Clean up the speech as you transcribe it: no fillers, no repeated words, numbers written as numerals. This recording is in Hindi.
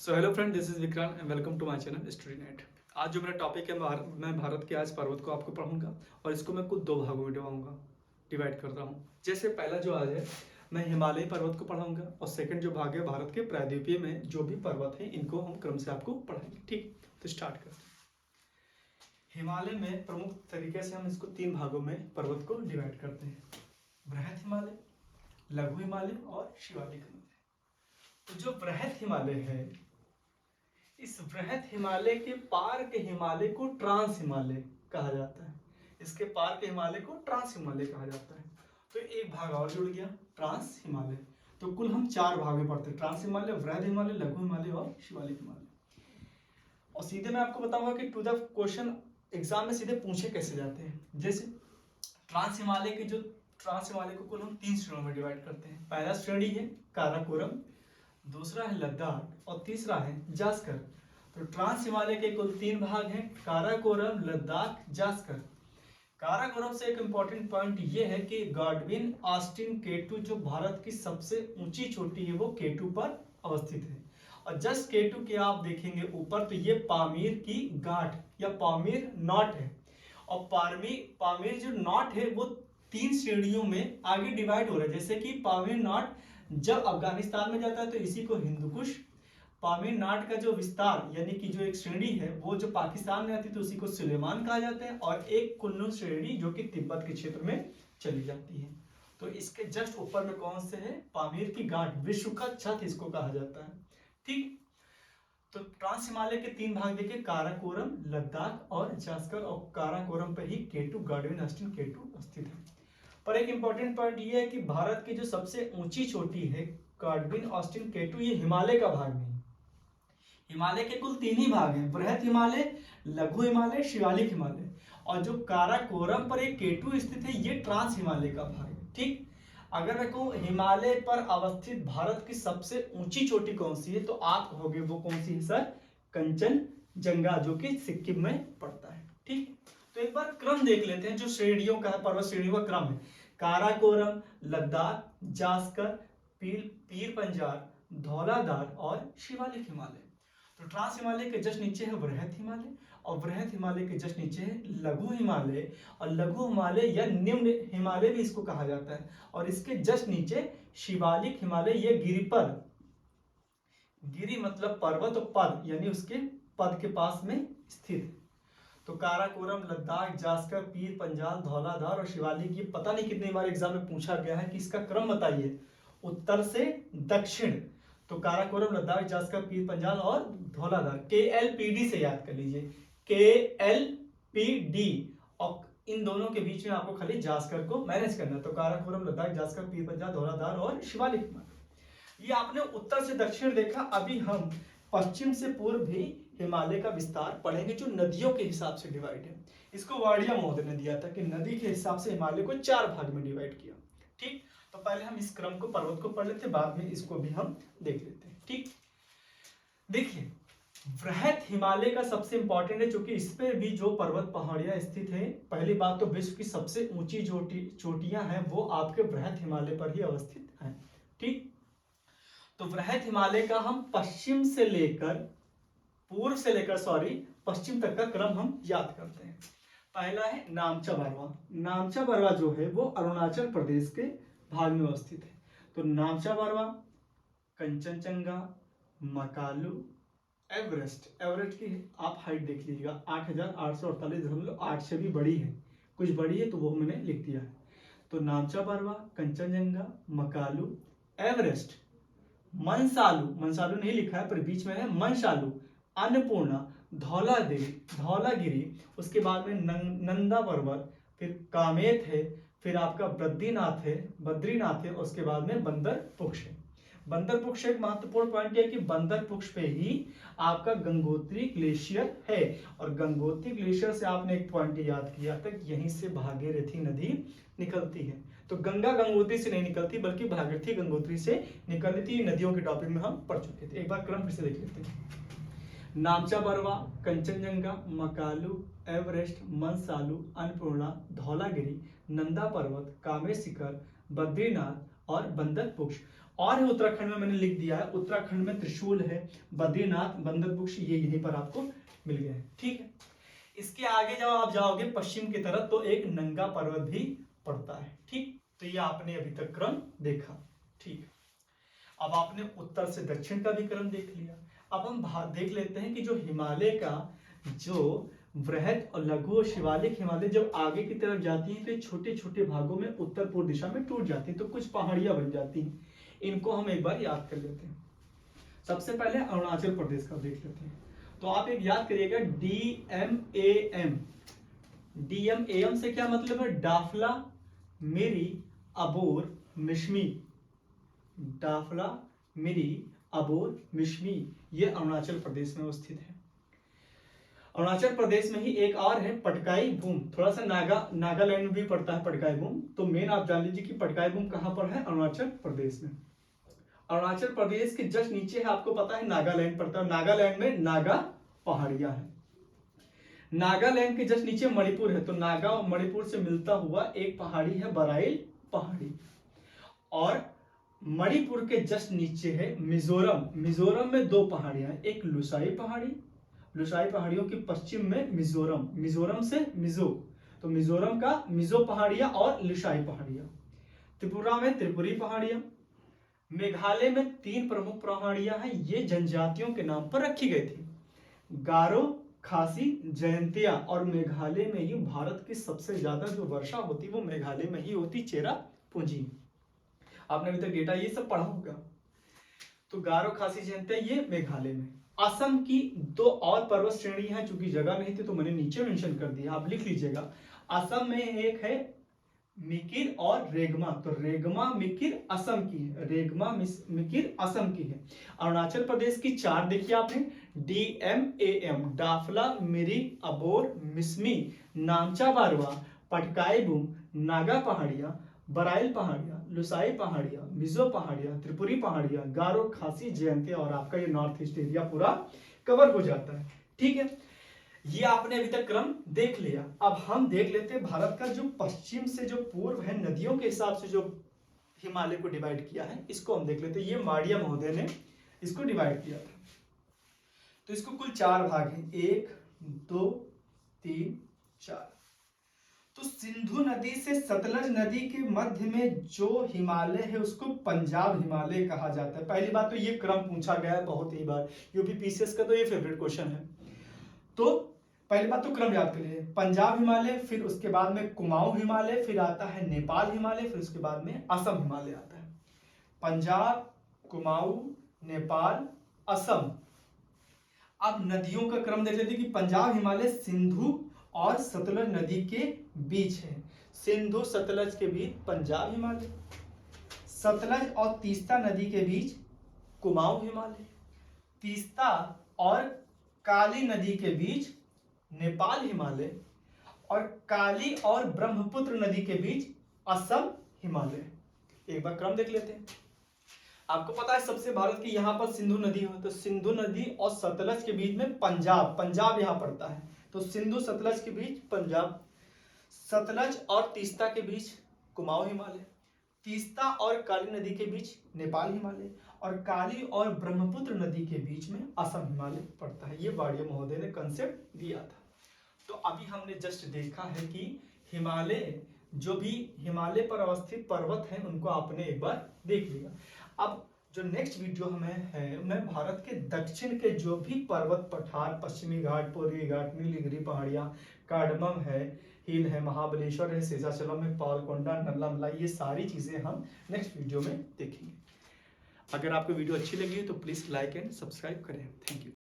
So hello friend, this is Vikrant and welcome to my channel study net. आज जो मेरा टॉपिक है मैं भारत के आज पर्वत को आपको पढ़ाऊंगा और इसको मैं कुछ दो भागों में डिवाइड कर रहा हूँ। जैसे पहला जो आज है मैं हिमालयी पर्वत को पढ़ाऊंगा और सेकंड जो भाग है भारत के प्रायद्वीपीय में जो भी पर्वत है इनको हम क्रम से आपको पढ़ाएंगे। ठीक, तो स्टार्ट करते हैं। हिमालय में प्रमुख तरीके से हम इसको तीन भागों में पर्वत को डिवाइड करते हैं: बृहद हिमालय, लघु हिमालय और शिवालिक हिमालय। तो जो बृहद हिमालय है, इस बृहद हिमालय के पार के हिमालय को ट्रांस हिमालय कहा जाता है। इसके पार के हिमालय को ट्रांस हिमालय कहा जाता है। तो एक भाग और जुड़ गया, ट्रांस हिमालय। तो कुल हम चार भाग में पढ़ते हैं: ट्रांस हिमालय, वृहद हिमालय, लघु हिमालय और शिवालिक हिमालय। और सीधे मैं आपको बताऊंगा कि टू द क्वेश्चन एग्जाम में सीधे पूछे कैसे जाते हैं। जैसे ट्रांस हिमालय को कुल हम तीन श्रेणियों में डिवाइड करते हैं। पहला श्रेणी है काराकोरम, दूसरा है लद्दाख और तीसरा है जास्कर। तो ट्रांस हिमालय के कुल तीन भाग हैं: काराकोरम, लद्दाख, जास्कर। काराकोरम से एक इंपॉर्टेंट पॉइंट ये है कि गॉडविन ऑस्टिन केटू जो भारत की सबसे ऊंची चोटी है वो केटू पर अवस्थित है। और जस्ट केटू के आप देखेंगे ऊपर तो ये पामीर की गांठ या पामीर नॉट है। और पामीर जो नॉट है वो तीन श्रेणियों में आगे डिवाइड हो रहा है। जैसे कि पामीर नॉट जब अफगानिस्तान में जाता है तो इसी को हिंदू कुश, पामीर नाट का जो विस्तार यानी कि जो एक श्रेणी है वो जो पाकिस्तान में आती है तो उसी को सुलेमान कहा जाता है, और एक कुल्लू श्रेणी जो कि तिब्बत के क्षेत्र में चली जाती है। तो इसके जस्ट ऊपर में कौन से है? पामीर की गांठ, विश्व का छत इसको कहा जाता है। ठीक, तो ट्रांस हिमालय के तीन भाग देखिए: काराकोरम, लद्दाख और जास्कर। और काराकोरम पर ही केटू, गॉडविन ऑस्टिन केटू स्थित है। पर एक इंपॉर्टेंट पॉइंट ये है कि भारत की जो सबसे ऊंची चोटी है गॉडविन ऑस्टिन केटू, ये हिमालय का भाग नहीं। हिमालय के कुल तीन ही भाग हैं: बृहद हिमालय, लघु हिमालय, शिवालिक हिमालय। और जो काराकोरम पर एक केटू स्थित है ये ट्रांस हिमालय का भाग है। ठीक, अगर मैं कहूं हिमालय पर अवस्थित भारत की सबसे ऊंची चोटी कौन सी है तो आप कहोगे वो कौन सी है सर? कंचनजंगा, जो कि सिक्किम में पड़ता है। ठीक, तो एक बार क्रम देख लेते हैं जो श्रेणियों का पर्वत श्रेणियों का क्रम है: काराकोरम, लद्दाख, जास्कर, पीर पंजाल, धौलाधार और शिवालिक हिमालय। तो ट्रांस हिमालय के जस्ट नीचे है बृहद हिमालय और बृहद हिमालय के जस्ट नीचे है लघु हिमालय, और लघु हिमालय या निम्न हिमालय भी इसको कहा जाता है। और इसके जस्ट नीचे शिवालिक हिमालय, ये गिरिपद, गिरि मतलब पर्वत और पद यानी उसके पद के पास में स्थित है। तो काराकोरम, लद्दाख, जास्कर, पीर पंजाल, धौलाधार और शिवालिक, ये पता नहीं कितनी बार एग्जाम में पूछा गया है कि इसका क्रम बताइए उत्तर से दक्षिण। तो काराकोरम, लद्दाख, जास्कर, पीर पंजाल और धौलाधार, KLPD से याद कर लीजिए, KLPD। और इन दोनों के बीच में आपको खाली जास्कर को मैनेज करना है। तो काराकोरम, लद्दाख, जास्कर, पीर पंजाल, धौलाधार और शिवालिक। ये आपने उत्तर से दक्षिण देखा। अभी हम पश्चिम से पूर्व भी हिमालय का विस्तार पढ़ेंगे जो नदियों के हिसाब से डिवाइड है। इसको वाडिया महोदय ने दिया था कि नदी के हिसाब से हिमालय को चार भाग में डिवाइड किया। ठीक, तो पहले हम इस क्रम को, पर्वत को पढ़ लेते, बाद में इसको भी हम देख लेते हैं। ठीक, देखिए बृहद हिमालय का सबसे इंपॉर्टेंट है क्योंकि इस पे भी जो पर्वत पहाड़ियां स्थित है। पहली बात तो विश्व की सबसे ऊंची चोटियां हैं वो आपके बृहद हिमालय पर ही अवस्थित हैं। ठीक, तो बृहद हिमालय का हम पश्चिम से लेकर पश्चिम तक का क्रम हम याद करते हैं। पहला है नामचा बरवा। नामचा बरवा जो है वो अरुणाचल प्रदेश के भाग में अवस्थित है। तो नामचा बरवा, कंचनजंगा, मकालू, एवरेस्ट की आप हाइट देख लीजिएगा 8,848.8 से भी बड़ी है, कुछ बड़ी है तो वो मैंने लिख दिया है। तो नामचा बरवा, कंचनजंगा, मकालू, एवरेस्ट, मनसालू नहीं लिखा है पर बीच में है मनसालू, अन्नपूर्णा, धौलागिरी, उसके बाद में नंदा पर्वत, फिर कामेत है, फिर आपका बद्रीनाथ है, उसके बाद में बंदरपुक्ष है। बंदरपुक्ष एक महत्वपूर्ण पॉइंट है कि बंदरपुक्ष पे ही आपका गंगोत्री ग्लेशियर है। और गंगोत्री ग्लेशियर से आपने एक पॉइंट याद किया था कि यहीं से भागीरथी नदी निकलती है। तो गंगा गंगोत्री से नहीं निकलती बल्कि भागीरथी गंगोत्री से निकलती। नदियों के टॉपिक में हम पढ़ चुके थे। एक बार क्रम फिर से देख लेते हैं: नामचा बरवा, कंचनजंगा, मकालू, एवरेस्ट, मनसालू, अन्नपूर्णा, धौलागिरी, नंदा पर्वत, कामेत शिखर, बद्रीनाथ और बंदरपुक्ष। और है उत्तराखंड में, मैंने लिख दिया है, उत्तराखंड में त्रिशूल है, बद्रीनाथ, बंदरपुर, ये यहीं पर आपको मिल गए हैं। ठीक है, इसके आगे जब आप जाओगे पश्चिम की तरफ तो एक नंगा पर्वत भी पड़ता है। ठीक, तो ये आपने अभी तक क्रम देखा। ठीक, अब आपने उत्तर से दक्षिण का भी क्रम देख लिया। अब हम देख लेते हैं कि जो हिमालय का जो वृहद और लघु और शिवालिक हिमालय जब आगे की तरफ जाती हैं तो ये छोटे छोटे भागों में उत्तर पूर्व दिशा में टूट जाती हैं, तो कुछ पहाड़ियां बन जाती हैं। इनको हम एक बार याद कर लेते हैं। सबसे पहले अरुणाचल प्रदेश का देख लेते हैं। तो आप एक याद करिएगा, DMAM। DMAM से क्या मतलब है? डाफला, मिरी, अबोर, मिश्मी। डाफला, मिरी, अबोर, मिश्मी, ये अरुणाचल प्रदेश में स्थित है। अरुणाचल प्रदेश में ही एक और है पटकाई बूम, थोड़ा सा नागालैंड में भी पड़ता है पटकाई बूम। तो मेन आप जान लीजिए कि पटकाई बूम कहां पर है? अरुणाचल प्रदेश में। अरुणाचल प्रदेश के जस्ट नीचे है, आपको पता है नागालैंड पड़ता है, नागालैंड में नागा पहाड़ियां है। नागालैंड के जस्ट नीचे मणिपुर है, तो नागा और मणिपुर से मिलता हुआ एक पहाड़ी है बराइल पहाड़ी। और मणिपुर के जस्ट नीचे है मिजोरम। मिजोरम में दो पहाड़ियां हैं, एक लुसाई पहाड़ी, लुसाई पहाड़ियों के पश्चिम में मिजोरम, मिजोरम से मिजो, तो मिजोरम का मिजो पहाड़ियां और लुसाई पहाड़ियां। त्रिपुरा में त्रिपुरी पहाड़ियां। मेघालय में तीन प्रमुख पहाड़ियां हैं, ये जनजातियों के नाम पर रखी गई थी, गारो, खासी, जयंतिया। और मेघालय में ही भारत की सबसे ज्यादा जो वर्षा होती वो मेघालय में ही होती, चेरापूंजी। आपने अभी तक डेटा ये सब पढ़ा होगा। तो गारो, खासी, जयंतिया ये मेघालय में। असम की दो और पर्वत श्रेणी है, चूंकि जगह नहीं थी तो मैंने नीचे मेंशन कर दिया, आप लिख लीजिएगा। असम में एक है मिकिर और रेगमा, तो रेगमा मिकिर असम की है, रेगमा मिकिर असम की है। अरुणाचल प्रदेश की चार देखिए आपने, DMAM, डाफला, मिरी, अबोर, मिसमी, नामचा बारवा, पटकाई बूम, नागा पहाड़ियां, बराइल पहाड़ियां, लुसाई पहाड़ियां, मिजो पहाड़ियां, त्रिपुरी पहाड़ियां, गारो, खासी, जयंतिया, और आपका ये नॉर्थ ईस्ट एरिया पूरा कवर हो जाता है। ठीक है, ये आपने अभी तक क्रम देख लिया। अब हम देख लेते हैं भारत का जो पश्चिम से जो पूर्व है, नदियों के हिसाब से जो हिमालय को डिवाइड किया है, इसको हम देख लेते हैं। ये माड़िया महोदय ने इसको डिवाइड किया था। तो इसको कुल चार भाग हैं, 1, 2, 3, 4। तो सिंधु नदी से सतलज नदी के मध्य में जो हिमालय है उसको पंजाब हिमालय कहा जाता है। पहली बात तो ये क्रम पूछा गया है बहुत ही बार, यूपीपीसीएस का तो ये फेवरेट क्वेश्चन है। तो पहली बात तो क्रम याद करिए, पंजाब हिमालय, फिर उसके बाद में कुमाऊं हिमालय, फिर आता है नेपाल हिमालय, फिर उसके बाद में असम हिमालय आता है। पंजाब, कुमाऊं, नेपाल, असम। अब नदियों का क्रम देख लेते हैं कि पंजाब हिमालय सिंधु और सतलज नदी के बीच है, सिंधु सतलज के बीच पंजाब हिमालय, सतलज और तीस्ता नदी के बीच कुमाऊं हिमालय, तीस्ता और काली नदी के बीच नेपाल हिमालय, और काली और ब्रह्मपुत्र नदी के बीच असम हिमालय। एक बार क्रम देख लेते हैं। आपको पता है सबसे भारत की यहाँ पर सिंधु नदी हो, तो सिंधु नदी और सतलज के बीच में पंजाब यहाँ पड़ता है, तो सिंधु सतलज के बीच पंजाब, सतलज और तीस्ता के बीच कुमाऊं हिमालय, तीस्ता और काली नदी के बीच नेपाल हिमालय, और काली और ब्रह्मपुत्र नदी के बीच में असम हिमालय पड़ता है। ये वाडिया महोदय ने कंसेप्ट दिया था। तो अभी हमने जस्ट देखा है कि हिमालय, जो भी हिमालय पर अवस्थित पर्वत हैं उनको आपने एक बार देख लिया। अब जो नेक्स्ट वीडियो हमें है, मैं भारत के दक्षिण के जो भी पर्वत पठार, पश्चिमी घाट, पूर्वी घाट, नीलगिरी पहाड़ियां, कार्डमम है, हिल है, महाबलेश्वर है, शेषाचलम है, पालकोंडा, नल्ला, ये सारी चीजें हम नेक्स्ट वीडियो में देखेंगे। अगर आपको वीडियो अच्छी लगी है तो प्लीज लाइक एंड सब्सक्राइब करें। Thank you.